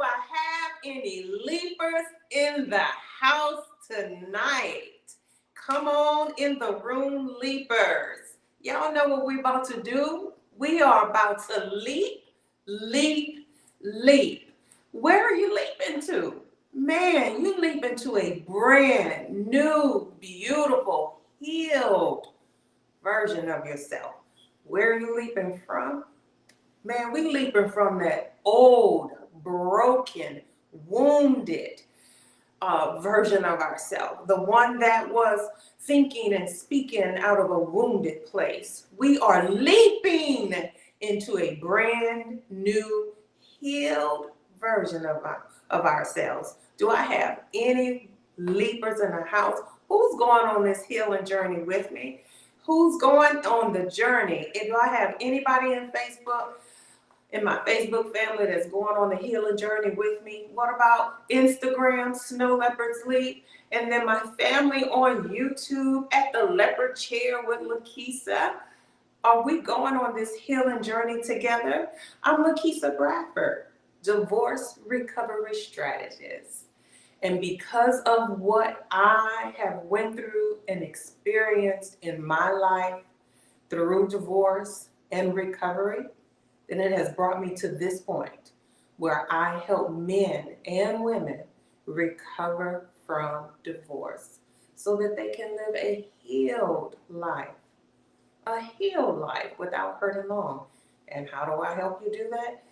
I have any leapers in the house tonight? Come on in the room, leapers. Y'all know what we're about to do? We are about to leap, leap, leap. Where are you leaping to? Man, you leap into a brand new, beautiful, healed version of yourself. Where are you leaping from? Man, we leaping from that old, broken, wounded version of ourselves, the one that was thinking and speaking out of a wounded place. We are leaping into a brand new, healed version of ourselves. Do I have any leapers in the house? Who's going on this healing journey with me? Who's going on the journey? Do I have anybody in my Facebook family that's going on the healing journey with me? What about Instagram, Snow Leopards Leap? And then my family on YouTube at the Leopard Chair with Lakeisha. Are we going on this healing journey together? I'm Lakeisha Bradford, divorce recovery strategist. And because of what I have went through and experienced in my life through divorce and recovery, then it has brought me to this point where I help men and women recover from divorce so that they can live a healed life without hurting long. And how do I help you do that?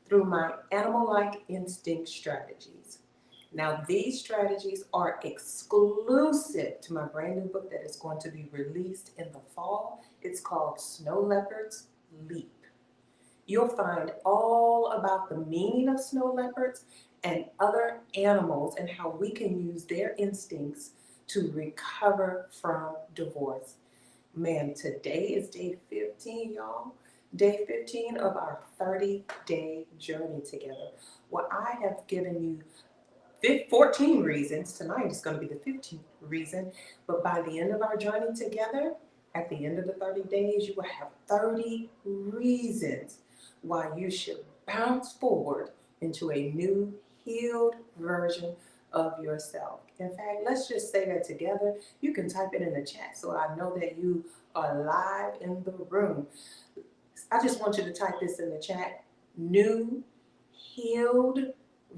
Through my animal-like instinct strategies. Now, these strategies are exclusive to my brand new book that is going to be released in the fall. It's called Snow Leopards Leap. You'll find all about the meaning of snow leopards and other animals and how we can use their instincts to recover from divorce. Man, today is day 15, y'all. Day 15 of our 30-day journey together. Well, I have given you 14 reasons. Tonight is going to be the 15th reason. But by the end of our journey together, at the end of the 30 days, you will have 30 reasons why you should bounce forward into a new, healed version of yourself. In fact, let's just say that together. You can type it in the chat so I know that you are live in the room. I just want you to type this in the chat. New, healed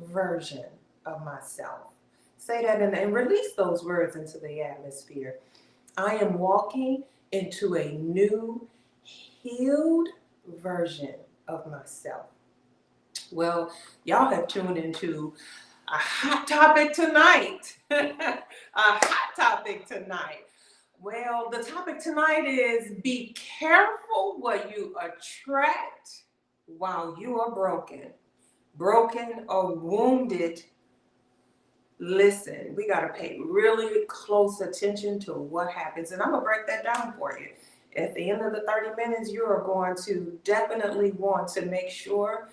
version of myself. Say that and release those words into the atmosphere. I am walking into a new, healed version of myself. Well, y'all have tuned into a hot topic tonight. A hot topic tonight. Well, the topic tonight is be careful what you attract while you are broken. Broken or wounded. Listen, we got to pay really close attention to what happens. And I'm going to break that down for you. At the end of the 30 minutes, you are going to definitely want to make sure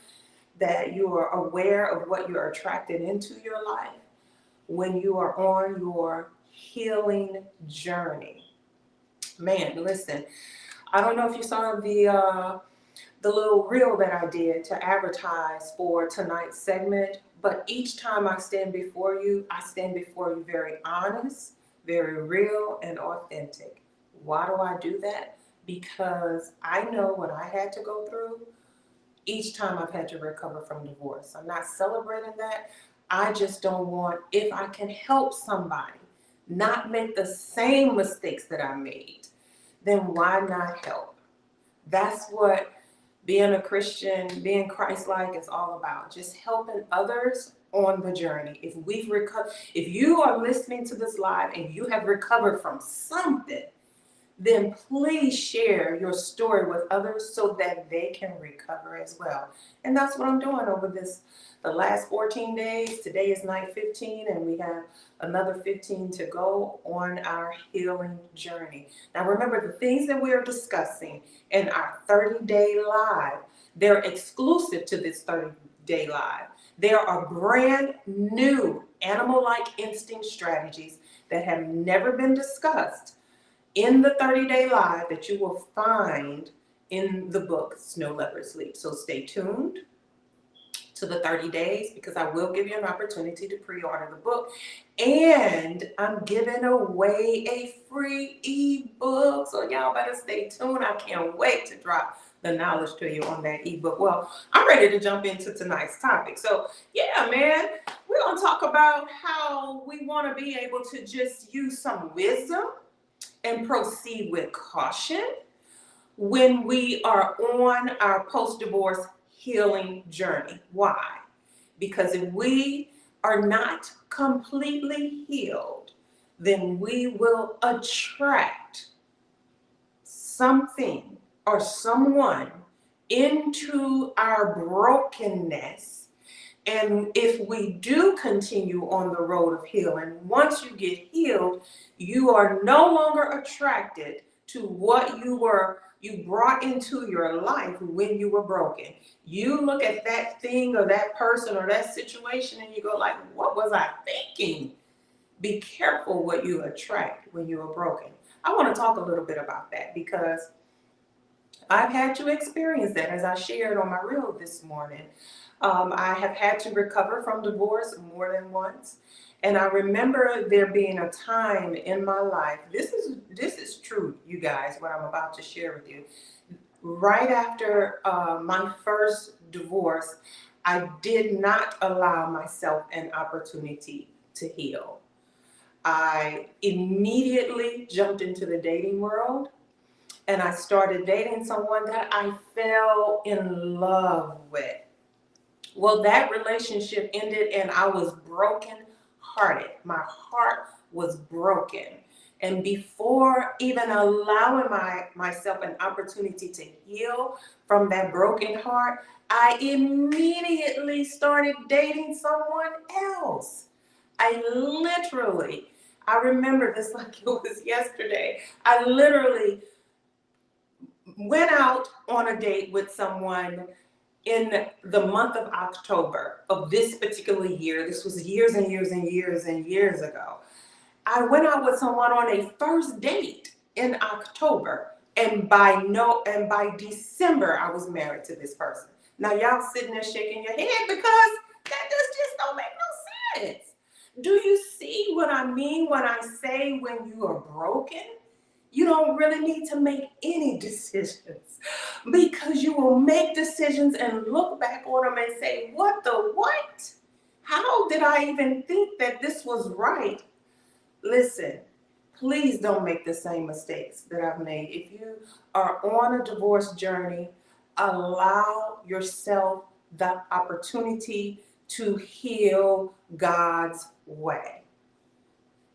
that you are aware of what you're attracted into your life when you are on your healing journey. Man, listen, I don't know if you saw the little reel that I did to advertise for tonight's segment, but each time I stand before you very honest, very real, and authentic. Why do I do that? Because I know what I had to go through each time I've had to recover from divorce. I'm not celebrating that. I just don't want, if I can help somebody not make the same mistakes that I made, then why not help? That's what being a Christian, being Christ-like is all about. Just helping others on the journey. If you are listening to this live and you have recovered from something, then please share your story with others so that they can recover as well. And that's what I'm doing over the last 14 days. Today is night 15, and we have another 15 to go on our healing journey. Now remember, the things that we are discussing in our 30-day live, they're exclusive to this 30-day live. There are brand new animal-like instinct strategies that have never been discussed in the 30-day live that you will find in the book Snow Leopards Leap. So stay tuned to the 30 days, because I will give you an opportunity to pre-order the book. And I'm giving away a free ebook. So y'all better stay tuned. I can't wait to drop the knowledge to you on that ebook. Well, I'm ready to jump into tonight's topic. So yeah, man, we're going to talk about how we want to be able to just use some wisdom and proceed with caution when we are on our post-divorce healing journey. Why? Because if we are not completely healed, then we will attract something or someone into our brokenness. And if we do continue on the road of healing, once you get healed, you are no longer attracted to what you brought into your life when you were broken. You look at that thing or that person or that situation and you go like, what was I thinking? Be careful what you attract when you are broken. I want to talk a little bit about that because I've had to experience that, as I shared on my reel this morning. I have had to recover from divorce more than once. And I remember there being a time in my life, this is true, you guys, what I'm about to share with you. Right after my first divorce, I did not allow myself an opportunity to heal. I immediately jumped into the dating world and I started dating someone that I fell in love with. Well, that relationship ended and I was broken hearted. My heart was broken. And before even allowing myself an opportunity to heal from that broken heart, I immediately started dating someone else. I remember this like it was yesterday. I literally went out on a date with someone in the month of October of this particular year. This was years and years and years and years ago. I went out with someone on a first date in October, and by December I was married to this person. Now y'all sitting there shaking your head because that just don't make no sense. Do you see what I mean when I say when you are broken? You don't really need to make any decisions because you will make decisions and look back on them and say, what the what? How did I even think that this was right? Listen, please don't make the same mistakes that I've made. If you are on a divorce journey, allow yourself the opportunity to heal God's way.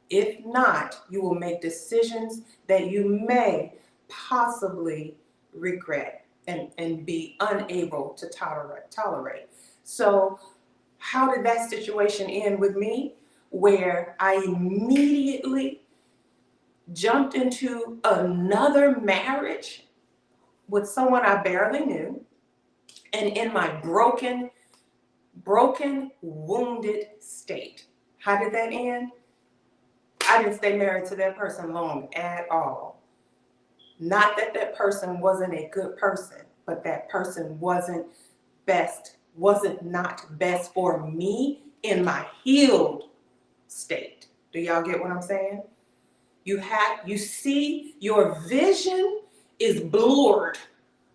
If not, you will make decisions that you may possibly regret and be unable to tolerate. So how did that situation end with me? Where I immediately jumped into another marriage with someone I barely knew. And in my broken, wounded state. How did that end? I didn't stay married to that person long at all. Not that that person wasn't a good person, but that person wasn't not best for me in my healed state. Do y'all get what I'm saying? You see, your vision is blurred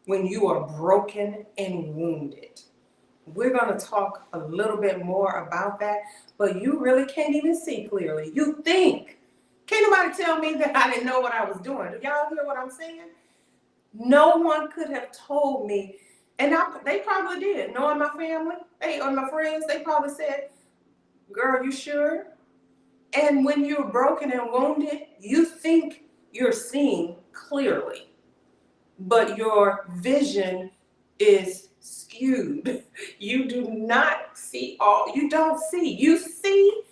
when you are broken and wounded. We're going to talk a little bit more about that, but you really can't even see clearly. You think. Can't nobody tell me that I didn't know what I was doing. Do y'all hear what I'm saying? No one could have told me, and they probably did. Knowing my family, or my friends, they probably said, girl, you sure? And when you're broken and wounded, you think you're seeing clearly, but your vision is skewed. You do not see all, you don't see. You see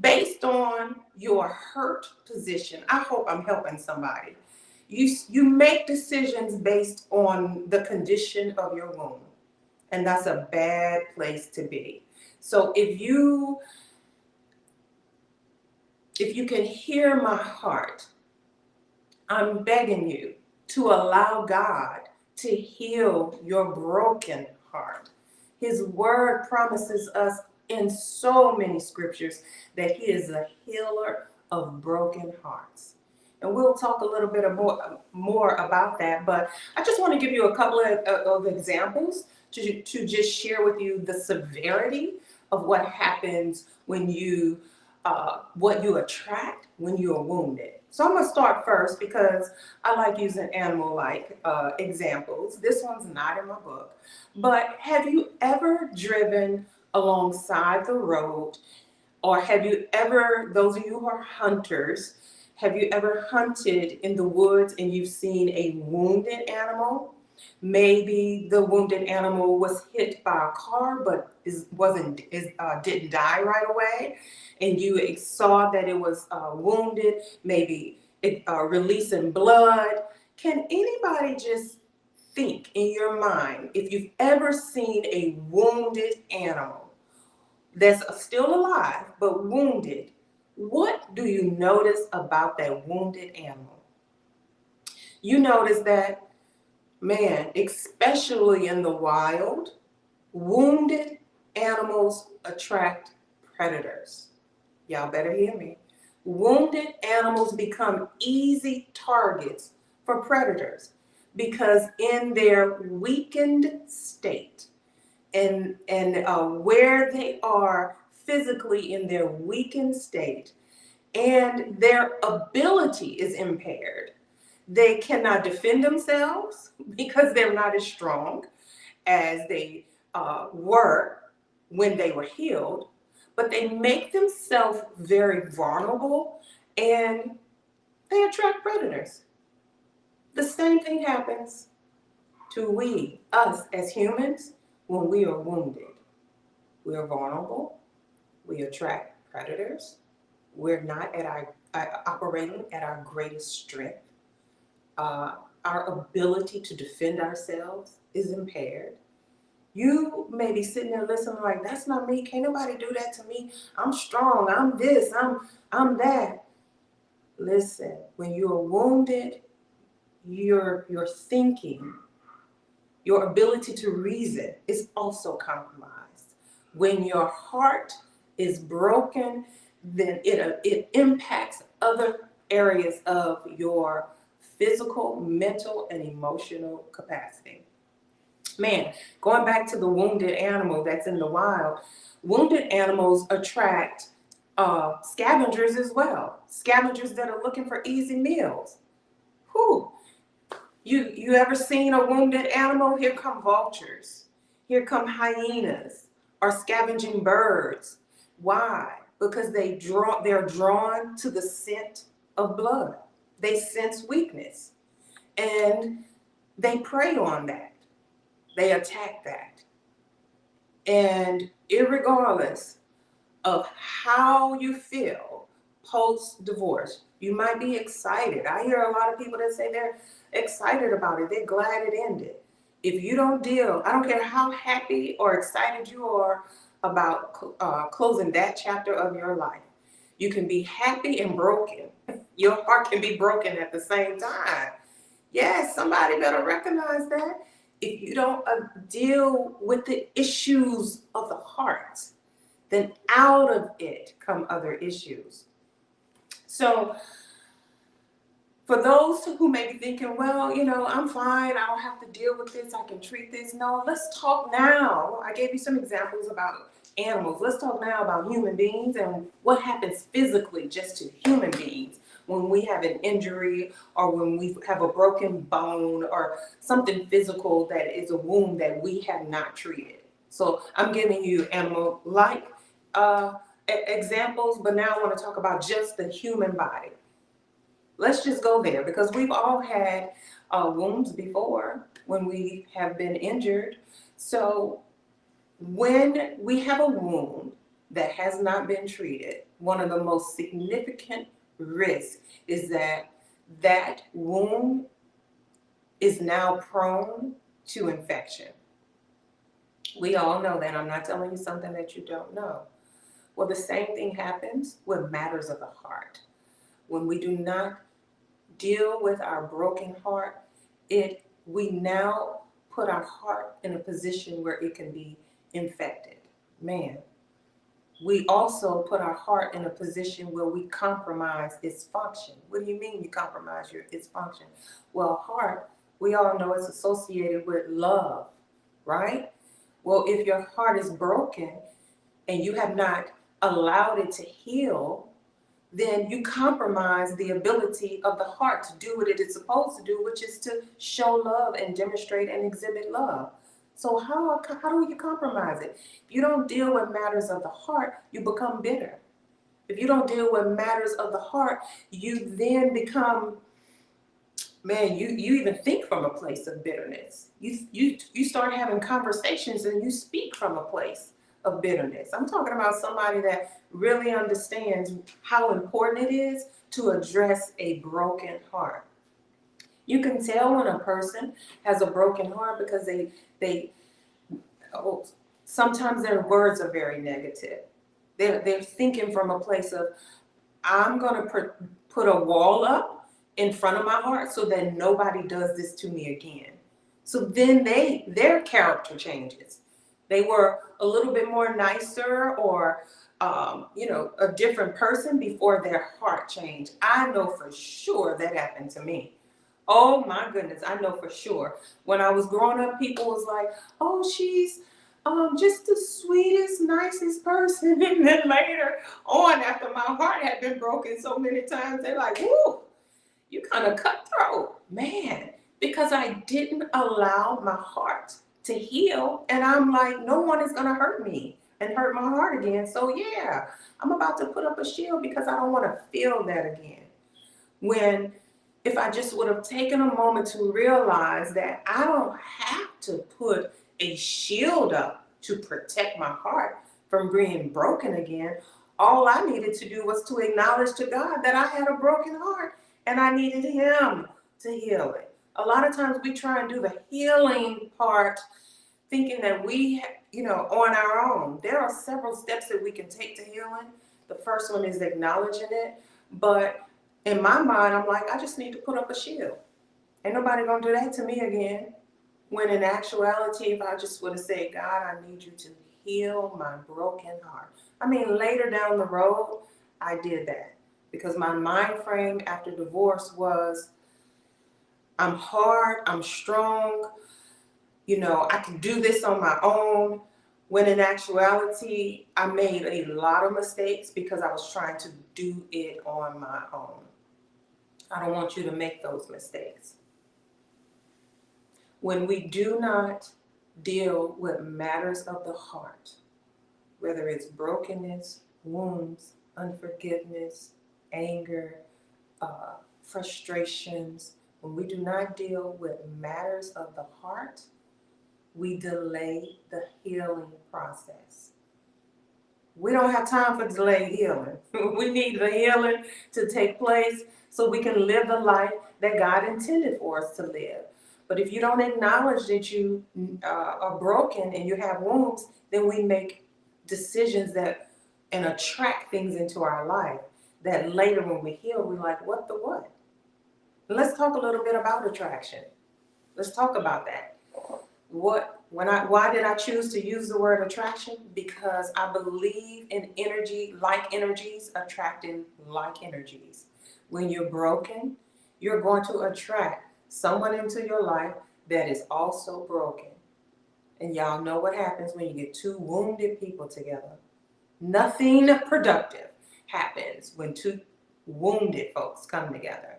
based on your hurt position. I hope I'm helping somebody. You make decisions based on the condition of your wound, and that's a bad place to be. So if you can hear my heart, I'm begging you to allow God to heal your broken heart. His word promises us in so many scriptures that he is a healer of broken hearts. And we'll talk a little bit more about that, but I just want to give you a couple of examples to just share with you the severity of what happens when what you attract when you are wounded. So I'm going to start first because I like using animal-like examples. This one's not in my book, but have you ever driven alongside the road, or have you ever, those of you who are hunters, have you ever hunted in the woods and you've seen a wounded animal? Maybe the wounded animal was hit by a car, but didn't die right away, and you saw that it was wounded. Maybe it releasing blood. Can anybody just think in your mind if you've ever seen a wounded animal that's still alive but wounded? What do you notice about that wounded animal? You notice that, man, especially in the wild, wounded animals attract predators. Y'all better hear me. Wounded animals become easy targets for predators because in their weakened state and where they are physically in their weakened state and their ability is impaired, they cannot defend themselves because they're not as strong as they were when they were healed, but they make themselves very vulnerable and they attract predators. The same thing happens to us as humans, when we are wounded. We are vulnerable, we attract predators, we're not operating at our greatest strength. Our ability to defend ourselves is impaired. You may be sitting there listening like, that's not me. Can't nobody do that to me. I'm strong. I'm this. I'm that. Listen, when you are wounded, your thinking, your ability to reason is also compromised. When your heart is broken, then it impacts other areas of your physical, mental, and emotional capacity. Man, going back to the wounded animal that's in the wild, wounded animals attract scavengers as well. Scavengers that are looking for easy meals. Whew. You ever seen a wounded animal? Here come vultures. Here come hyenas or scavenging birds. Why? Because they're drawn to the scent of blood. They sense weakness and they prey on that. They attack that. And irregardless of how you feel post-divorce, you might be excited. I hear a lot of people that say they're excited about it. They're glad it ended. If you don't deal, I don't care how happy or excited you are about closing that chapter of your life. You can be happy and broken. Your heart can be broken at the same time. Yes, somebody better recognize that. If you don't deal with the issues of the heart, then out of it come other issues. So for those who may be thinking, well, I'm fine, I don't have to deal with this, I can treat this. No, let's talk now. I gave you some examples about animals. Let's talk now about human beings and what happens physically just to human beings when we have an injury or when we have a broken bone or something physical that is a wound that we have not treated. So I'm giving you animal-like examples, but now I want to talk about just the human body. Let's just go there because we've all had wounds before when we have been injured. So when we have a wound that has not been treated, one of the most significant risks is that that wound is now prone to infection. We all know that. I'm not telling you something that you don't know. Well, the same thing happens with matters of the heart. When we do not deal with our broken heart, we now put our heart in a position where it can be infected. Man, we also put our heart in a position where we compromise its function. What do you mean you compromise its function? Well, heart, we all know it's associated with love, right? Well, if your heart is broken and you have not allowed it to heal, then you compromise the ability of the heart to do what it is supposed to do, which is to show love and demonstrate and exhibit love. So how do you compromise it? If you don't deal with matters of the heart, you become bitter. If you don't deal with matters of the heart, you then become, man, you even think from a place of bitterness. You start having conversations and you speak from a place of bitterness. I'm talking about somebody that really understands how important it is to address a broken heart. You can tell when a person has a broken heart because they oh, sometimes their words are very negative. They're thinking from a place of, I'm going to put a wall up in front of my heart so that nobody does this to me again. So then their character changes. They were a little bit more nicer or, a different person before their heart changed. I know for sure that happened to me. Oh my goodness, I know for sure. When I was growing up, people was like, oh, she's just the sweetest, nicest person. And then later on, after my heart had been broken so many times, they're like, whoo, you kind of cutthroat. Man, because I didn't allow my heart to heal. And I'm like, no one is going to hurt me and hurt my heart again. So yeah, I'm about to put up a shield because I don't want to feel that again. When if I just would have taken a moment to realize that I don't have to put a shield up to protect my heart from being broken again, all I needed to do was to acknowledge to God that I had a broken heart and I needed Him to heal it. A lot of times we try and do the healing part thinking that we, on our own. There are several steps that we can take to healing. The first one is acknowledging it, but in my mind, I'm like, I just need to put up a shield. Ain't nobody gonna do that to me again. When in actuality, if I just would have said, God, I need you to heal my broken heart. I mean, later down the road, I did that because my mind frame after divorce was, I'm hard, I'm strong, I can do this on my own. When in actuality, I made a lot of mistakes because I was trying to do it on my own. I don't want you to make those mistakes. When we do not deal with matters of the heart, whether it's brokenness, wounds, unforgiveness, anger, frustrations, when we do not deal with matters of the heart, we delay the healing process. We don't have time for delayed healing. We need the healing to take place so we can live the life that God intended for us to live. But if you don't acknowledge that you are broken and you have wounds, then we make decisions and attract things into our life that later when we heal, we're like, what the what? Let's talk a little bit about attraction. Let's talk about that. Why did I choose to use the word attraction? Because I believe in energy, like energies attracting like energies. When you're broken, you're going to attract someone into your life that is also broken. And y'all know what happens when you get two wounded people together. Nothing productive happens when two wounded folks come together.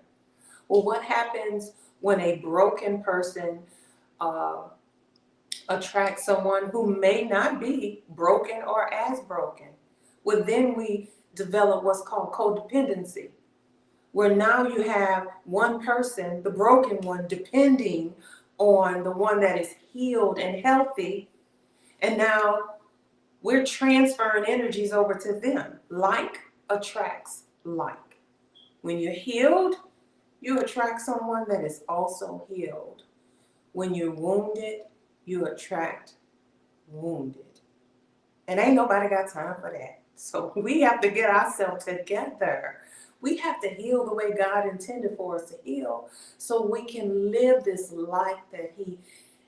Well, what happens when a broken person attract someone who may not be broken or as broken? Well, then we develop what's called codependency, where now you have one person, the broken one, depending on the one that is healed and healthy, and now we're transferring energies over to them. Like attracts like. When you're healed, you attract someone that is also healed. When you're wounded, you attract wounded. And ain't nobody got time for that. So we have to get ourselves together. We have to heal the way God intended for us to heal so we can live this life that He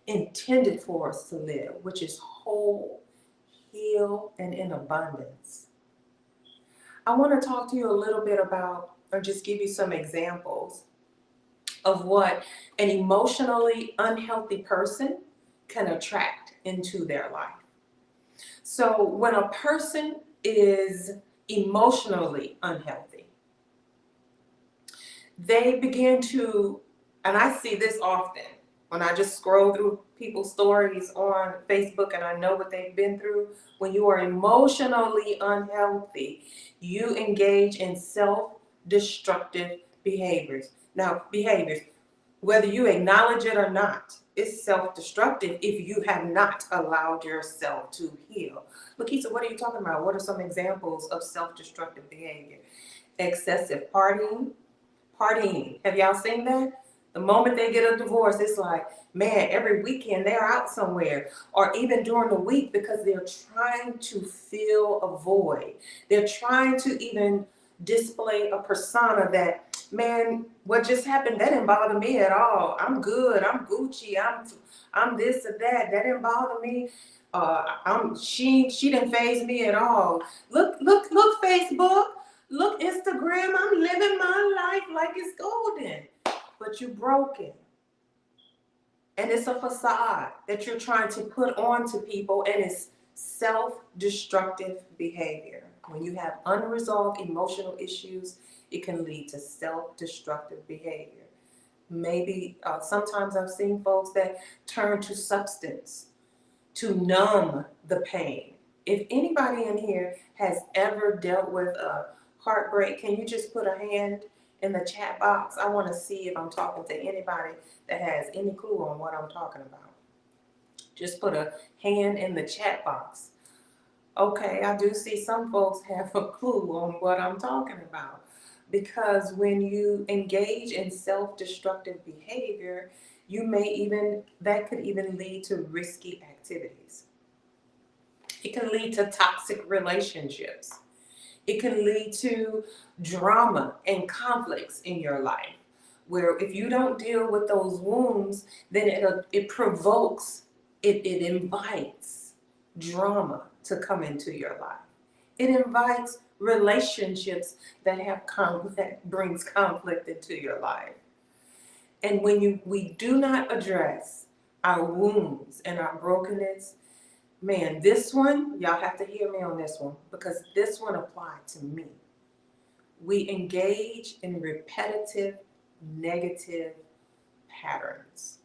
intended for us to live, which is whole heal, and in abundance. I want to talk to you a little bit about, or just give you some examples of what an emotionally unhealthy person can attract into their life. So when a person is emotionally unhealthy, they begin to, and I see this often when I just scroll through people's stories on Facebook and I know what they've been through. When you are emotionally unhealthy, you engage in self-destructive behaviors. Now, behaviors, whether you acknowledge it or not, it's self-destructive if you have not allowed yourself to heal. Lakeisha, what are you talking about? What are some examples of self-destructive behavior? Excessive partying. Have y'all seen that? The moment they get a divorce, it's like, man, every weekend they're out somewhere, or even during the week, because they're trying to fill a void. They're trying to even display a persona that, man, what just happened, that didn't bother me at all. I'm good. I'm Gucci. I'm this or that. That didn't bother me. She didn't faze me at all. Look, Facebook. Look, Instagram, I'm living my life like it's golden. But you're broken. And it's a facade that you're trying to put on to people, and it's self-destructive behavior. When you have unresolved emotional issues, it can lead to self-destructive behavior. Maybe sometimes I've seen folks that turn to substance to numb the pain. If anybody in here has ever dealt with a heartbreak, can you just put a hand in the chat box? I want to see if I'm talking to anybody that has any clue on what I'm talking about. Just put a hand in the chat box. Okay, I do see some folks have a clue on what I'm talking about. Because when you engage in self-destructive behavior, that could even lead to risky activities. It can lead to toxic relationships. It can lead to drama and conflicts in your life, where if you don't deal with those wounds, then it provokes, it invites drama to come into your life. It invites relationships that have conflict, that brings conflict into your life. And when we do not address our wounds and our brokenness, man, this one, y'all have to hear me on this one, because this one applied to me. We engage in repetitive negative patterns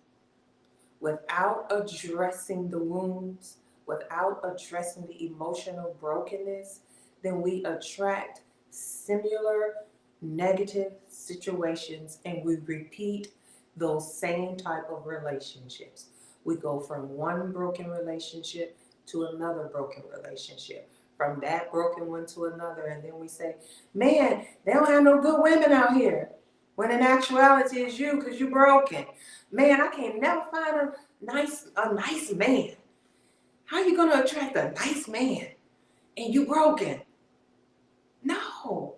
without addressing the wounds, without addressing the emotional brokenness. Then we attract similar negative situations, and we repeat those same type of relationships. We go from one broken relationship to another broken relationship, from that broken one to another, and then we say, man, they don't have no good women out here. When in actuality it's you, because you're broken. Man, I can't never find a nice man. How are you going to attract a nice man and you broken? No.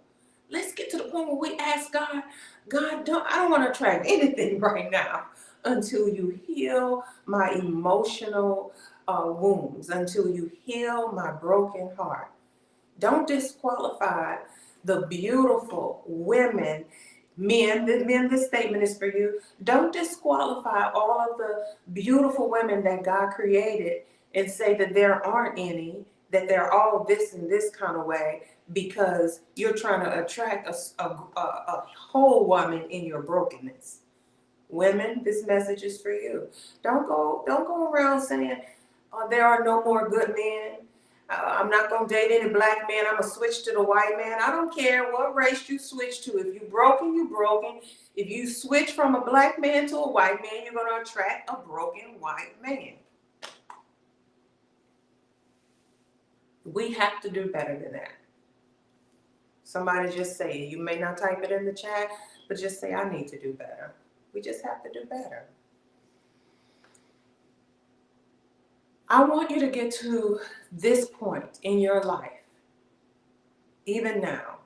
Let's get to the point where we ask God, I don't want to attract anything right now until you heal my emotional wounds, until you heal my broken heart. Don't disqualify the beautiful women, men, this statement is for you. Don't disqualify all of the beautiful women that God created and say that there aren't any, that they're all this and this kind of way, because you're trying to attract a whole woman in your brokenness. Women, this message is for you. Don't go around saying, there are no more good men. I'm not going to date any black man. I'm going to switch to the white man. I don't care what race you switch to. If you're broken, you're broken. If you switch from a black man to a white man, you're going to attract a broken white man. We have to do better than that. Somebody just say it. You may not type it in the chat, but just say, I need to do better. We just have to do better. I want you to get to this point in your life, even now,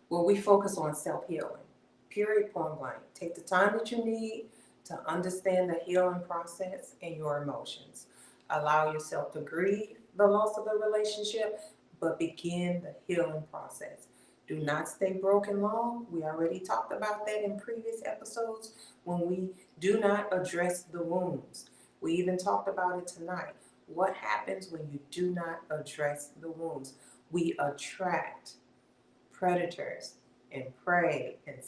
where we focus on self-healing. Period, point blank. Take the time that you need to understand the healing process and your emotions. Allow yourself to grieve, the loss of the relationship, but begin the healing process. Do not stay broken long. We already talked about that in previous episodes when we do not address the wounds. We even talked about it tonight. What happens when you do not address the wounds? We attract predators and prey and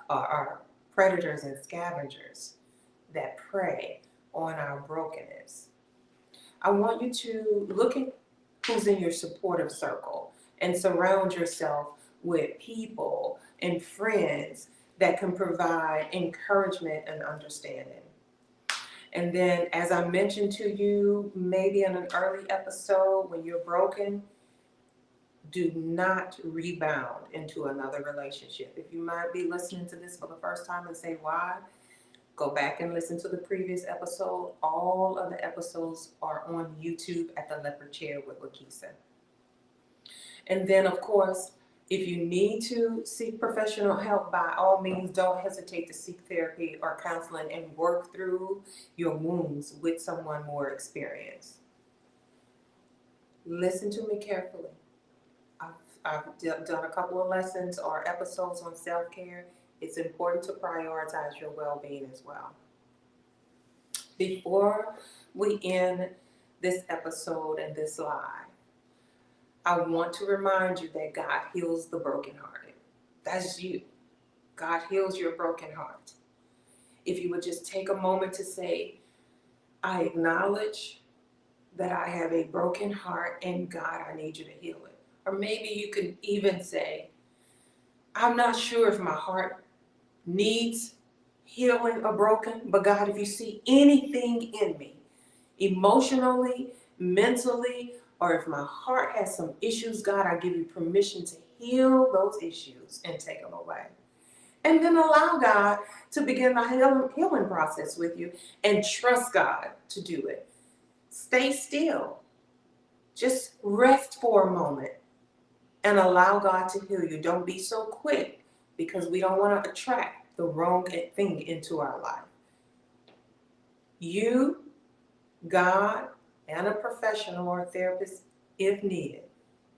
are predators and scavengers that prey on our brokenness. I want you to look at who's in your supportive circle and surround yourself with people and friends that can provide encouragement and understanding. And then, as I mentioned to you, maybe in an early episode, when you're broken, do not rebound into another relationship. If you might be listening to this for the first time and say, why? Go back and listen to the previous episode. All of the episodes are on YouTube at the Leopard Chair with Lakeisha. And then, of course, if you need to seek professional help, by all means, don't hesitate to seek therapy or counseling and work through your wounds with someone more experienced. Listen to me carefully. I've done a couple of lessons or episodes on self-care. It's important to prioritize your well-being as well. Before we end this episode and this live, I want to remind you that God heals the brokenhearted. That's you. God heals your broken heart. If you would just take a moment to say, I acknowledge that I have a broken heart, and God, I need you to heal it. Or maybe you could even say, I'm not sure if my heart needs healing or broken, but God, if you see anything in me, emotionally, mentally, or if my heart has some issues, God, I give you permission to heal those issues and take them away. And then allow God to begin the healing process with you and trust God to do it. Stay still. Just rest for a moment and allow God to heal you. Don't be so quick, because we don't want to attract the wrong thing into our life. You, God, and a professional or a therapist, if needed,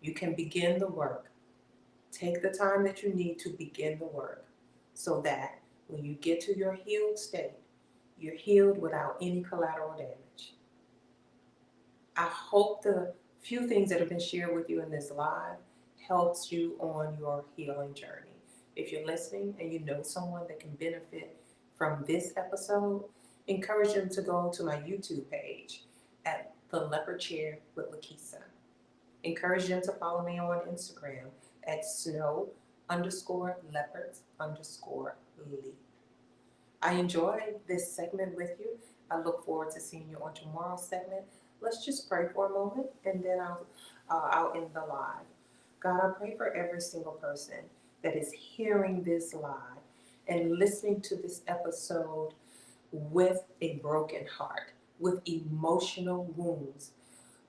you can begin the work. Take the time that you need to begin the work so that when you get to your healed state, you're healed without any collateral damage. I hope the few things that have been shared with you in this live helps you on your healing journey. If you're listening and you know someone that can benefit from this episode, encourage them to go to my YouTube page at The Leopard Chair with Lakeisha. Encourage them to follow me on Instagram at snow_leopards_leap. I enjoyed this segment with you. I look forward to seeing you on tomorrow's segment. Let's just pray for a moment, and then I'll end the live. God, I pray for every single person that is hearing this live and listening to this episode with a broken heart, with emotional wounds.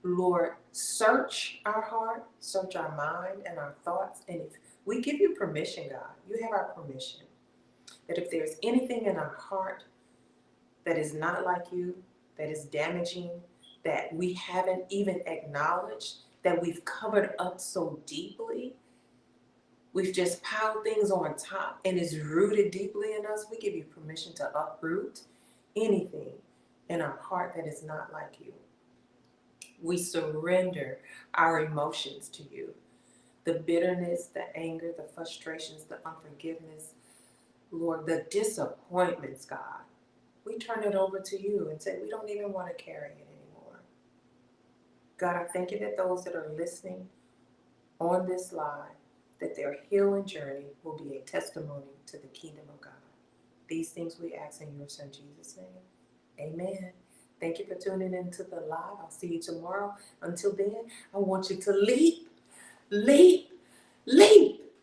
Lord, search our heart, search our mind and our thoughts. And if we give you permission, God, you have our permission, that if there's anything in our heart that is not like you, that is damaging, that we haven't even acknowledged, that we've covered up so deeply, we've just piled things on top and is rooted deeply in us, we give you permission to uproot anything in our heart that is not like you. We surrender our emotions to you. The bitterness, the anger, the frustrations, the unforgiveness, Lord, the disappointments, God. We turn it over to you and say we don't even want to carry it anymore. God, I thank you that those that are listening on this live, that their healing journey will be a testimony to the kingdom of God. These things we ask in your Son Jesus' name. Amen. Thank you for tuning into the live. I'll see you tomorrow. Until then, I want you to leap, leap, leap.